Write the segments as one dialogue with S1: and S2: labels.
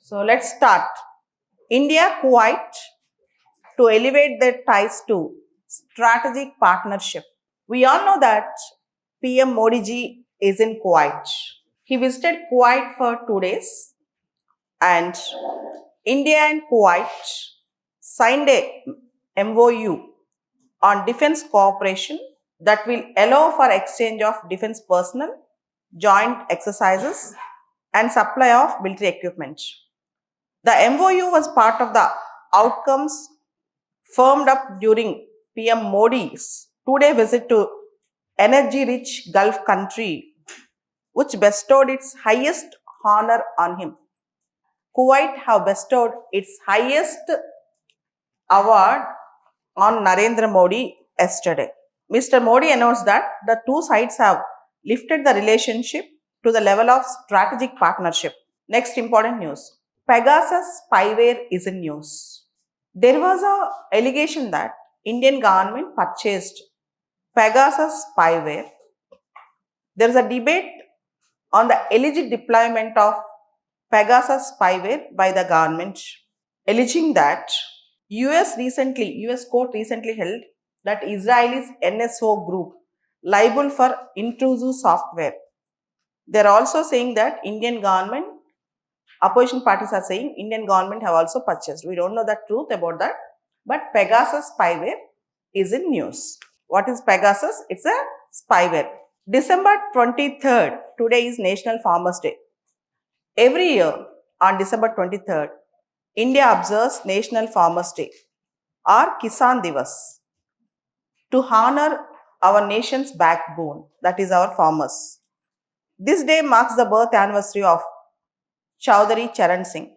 S1: So let's start. India, Kuwait to elevate their ties to strategic partnership. We all know that PM Modi ji is in Kuwait. He visited Kuwait for 2 days and India and Kuwait signed a MOU on defense cooperation that will allow for exchange of defense personnel, joint exercises, and supply of military equipment. The MOU was part of the outcomes firmed up during PM Modi's 2 day visit to energy rich Gulf country, which bestowed its highest honor on him. Kuwait have bestowed its highest award on Narendra Modi yesterday. Mr. Modi announced that the two sides have lifted the relationship to the level of strategic partnership. Next important news. Pegasus spyware is in news. There was a allegation that Indian government purchased Pegasus spyware. There is a debate on the alleged deployment of Pegasus spyware by the government, alleging that US court recently held that Israel's NSO group liable for intrusive software. They are also saying that Indian government, opposition parties are saying Indian government have also purchased. We don't know the truth about that, but Pegasus spyware is in news. What is Pegasus? It's a spyware. December 23rd, today is National Farmers Day. Every year on December 23rd, India observes National Farmers Day or Kisan Divas to honor our nation's backbone, that is our farmers. This day marks the birth anniversary of Chaudhary Charan Singh,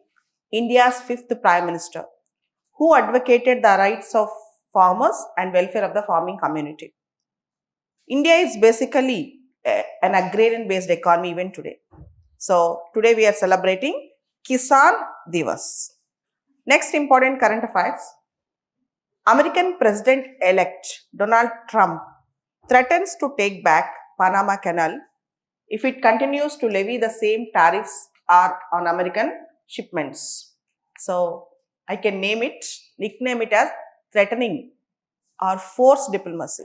S1: India's fifth Prime Minister, who advocated the rights of farmers and welfare of the farming community. India is basically an agrarian based economy even today. So, today we are celebrating Kisan Divas. Next important current affairs. American President elect Donald Trump threatens to take back Panama Canal if it continues to levy the same tariffs on American shipments. So, I can nickname it as threatening or forced diplomacy.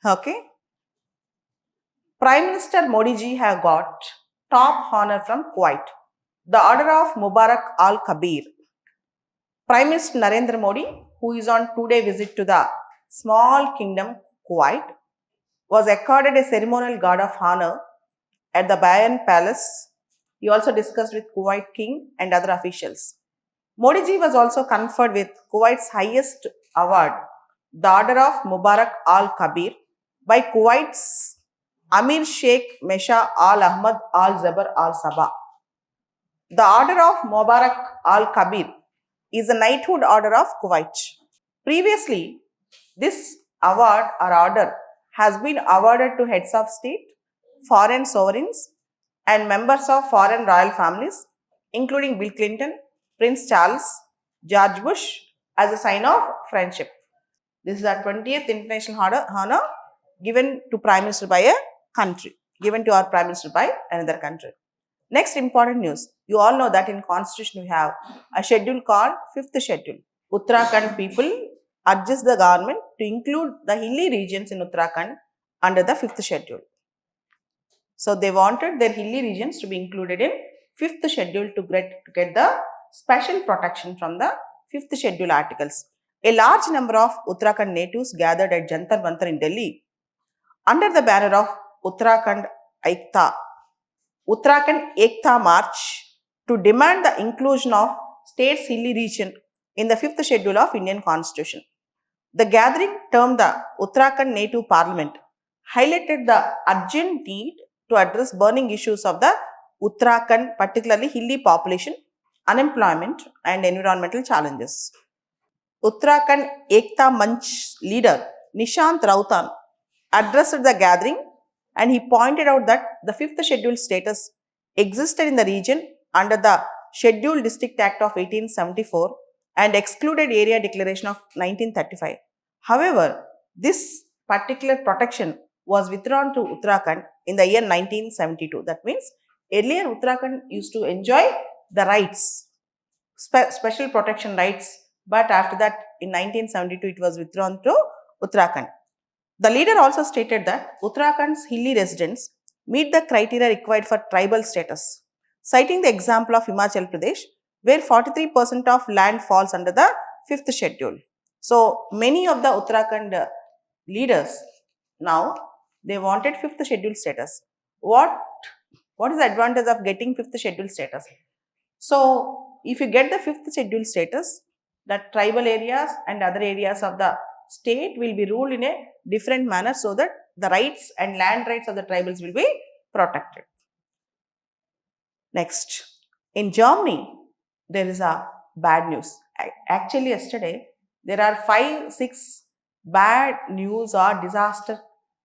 S1: Okay. Prime Minister Modi ji have got top honor from Kuwait, the Order of Mubarak Al Kabir. Prime Minister Narendra Modi, who is on 2 day visit to the small kingdom Kuwait, was accorded a ceremonial guard of honor at the Bayan Palace. He also discussed with Kuwait King and other officials. Modi ji was also conferred with Kuwait's highest award, the Order of Mubarak Al Kabir, by Kuwait's Amir Sheikh Mesha Al Ahmad Al Zabar Al Sabah. The Order of Mubarak Al Kabir is a knighthood order of Kuwait. Previously, this award or order has been awarded to heads of state, foreign sovereigns, and members of foreign royal families, including Bill Clinton, Prince Charles, George Bush, as a sign of friendship. This is our 20th international honor given to Prime Minister by a country, given to our Prime Minister by another country. Next important news. You all know that in Constitution we have a schedule called 5th schedule. Uttarakhand people urges the government to include the hilly regions in Uttarakhand under the 5th schedule. So they wanted their hilly regions to be included in 5th schedule to get the special protection from the 5th schedule articles. A large number of Uttarakhand natives gathered at Jantar Mantar in Delhi under the banner of Uttarakhand Ekta March to demand the inclusion of state's hilly region in the 5th schedule of Indian Constitution. The gathering, termed the Uttarakhand Native Parliament, highlighted the urgent need to address burning issues of the Uttarakhand, particularly hilly population, unemployment, and environmental challenges. Uttarakhand Ekta Manch leader Nishant Rautan addressed the gathering and he pointed out that the 5th schedule status existed in the region under the Scheduled District Act of 1874 and Excluded Area Declaration of 1935. However, this particular protection was withdrawn to Uttarakhand in the year 1972. That means earlier Uttarakhand used to enjoy the rights special protection rights, but after that in 1972 it was withdrawn to Uttarakhand. The leader also stated that Uttarakhand's hilly residents meet the criteria required for tribal status, citing the example of Himachal Pradesh, where 43% of land falls under the fifth schedule. So many of the Uttarakhand leaders now they wanted fifth schedule status. What what is the advantage of getting fifth schedule status? So if you get the fifth schedule status, the tribal areas and other areas of the state will be ruled in a different manner so that the rights and land rights of the tribals will be protected. Next, in Germany, there is a bad news. Actually, yesterday there are 5, 6 bad news or disaster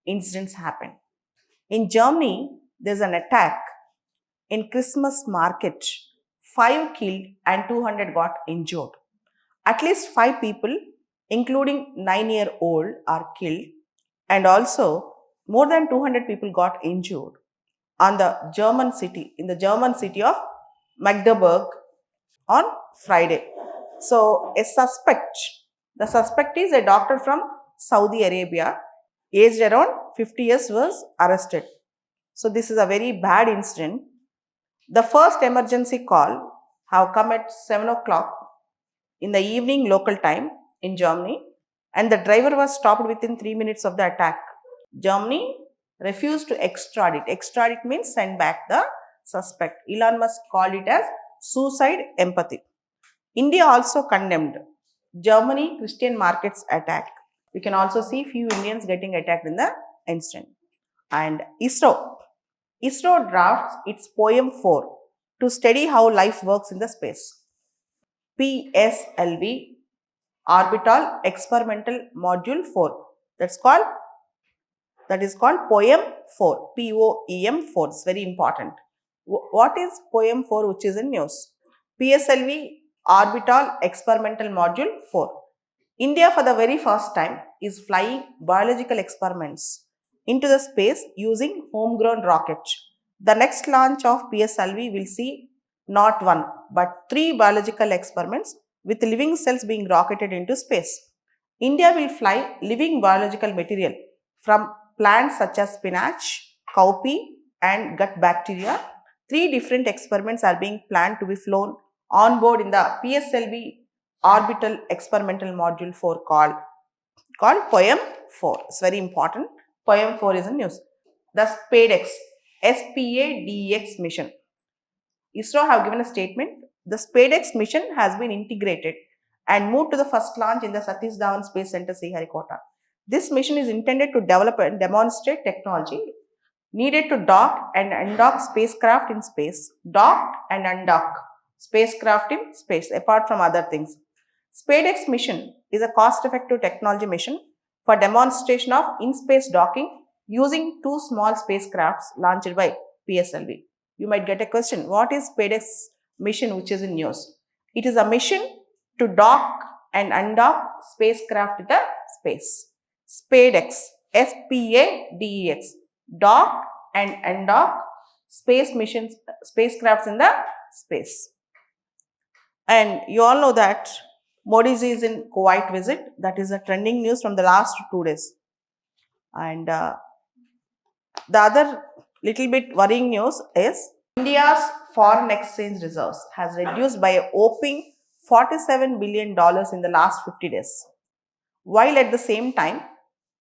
S1: incidents happened. In Germany, there's an attack in Christmas market. 5 killed and 200 got injured. At least 5 people, including 9-year-old, are killed, and also more than 200 people got injured on the in the German city of Magdeburg on Friday. So, the suspect is a doctor from Saudi Arabia, aged around 50 years, was arrested. So, this is a very bad incident. The first emergency call have come at 7 o'clock in the evening local time in Germany, and the driver was stopped within 3 minutes of the attack. Germany refused to extradite. Extradite means send back the suspect. Elon Musk called it as suicide empathy. India also condemned Germany Christian markets attack. You can also see few Indians getting attacked in the incident. And ISRO drafts its poem 4 to study how life works in the space. PSLV, Orbital Experimental Module 4. That is called Poem 4. POEM 4. It's very important. What is Poem 4 which is in news? PSLV Orbital Experimental Module 4. India for the very first time is flying biological experiments into the space using homegrown rocket. The next launch of PSLV will see not one but 3 biological experiments with living cells being rocketed into space. India will fly living biological material from plants such as spinach, cowpea, and gut bacteria. 3 different experiments are being planned to be flown on board in the PSLV Orbital Experimental Module 4 called Poem 4. It's very important. Poem 4 is in news. The SPADEX, SPADEX mission. ISRO have given a statement. The SPADEX mission has been integrated and moved to the first launch in the Satish Dhawan Space Center, Sriharikota. This mission is intended to develop and demonstrate technology needed to dock and undock spacecraft in space. Dock and undock spacecraft in space, apart from other things. SpaceX mission is a cost-effective technology mission for demonstration of in-space docking using 2 small spacecrafts launched by PSLV. You might get a question, what is SpaceX mission which is in news? It is a mission to dock and undock spacecraft in the space. SpaceX, SPADEX, dock and undock spacecrafts in the space. And you all know that Modi ji is in Kuwait visit. That is a trending news from the last 2 days. And the other little bit worrying news is India's foreign exchange reserves has reduced by a whopping $47 billion in the last 50 days. While at the same time,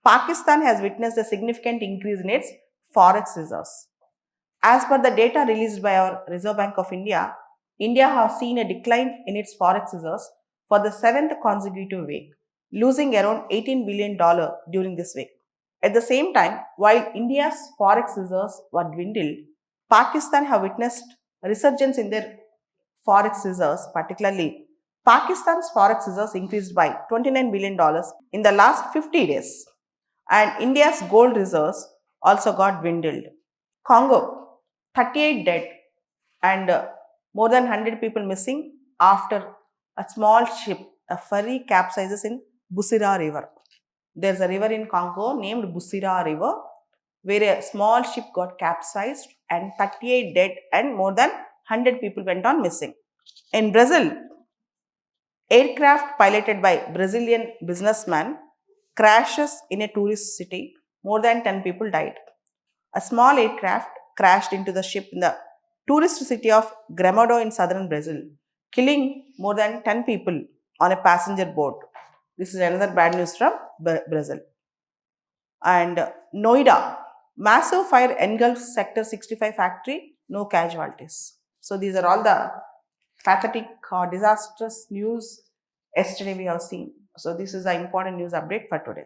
S1: Pakistan has witnessed a significant increase in its forex reserves. As per the data released by our Reserve Bank of India, India has seen a decline in its forex reserves for the 7th consecutive week, losing around $18 billion during this week. At the same time, while India's forex reserves were dwindled, Pakistan have witnessed a resurgence in their forex reserves, particularly Pakistan's forex reserves increased by $29 billion in the last 50 days, and India's gold reserves also got dwindled. Congo, 38 dead and more than 100 people missing after a small ship, a ferry capsizes in Busira River. There's a river in Congo named Busira River where a small ship got capsized and 38 dead and more than 100 people went on missing. In Brazil, Aircraft piloted by Brazilian businessman crashes in a tourist city. More than 10 people died. A small aircraft crashed into the ship in the tourist city of Gramado in southern Brazil, killing more than 10 people on a passenger boat. This is another bad news from Brazil. And Noida, massive fire engulfs Sector 65 factory, no casualties. So these are all the pathetic or disastrous news yesterday we have seen. So this is an important news update for today.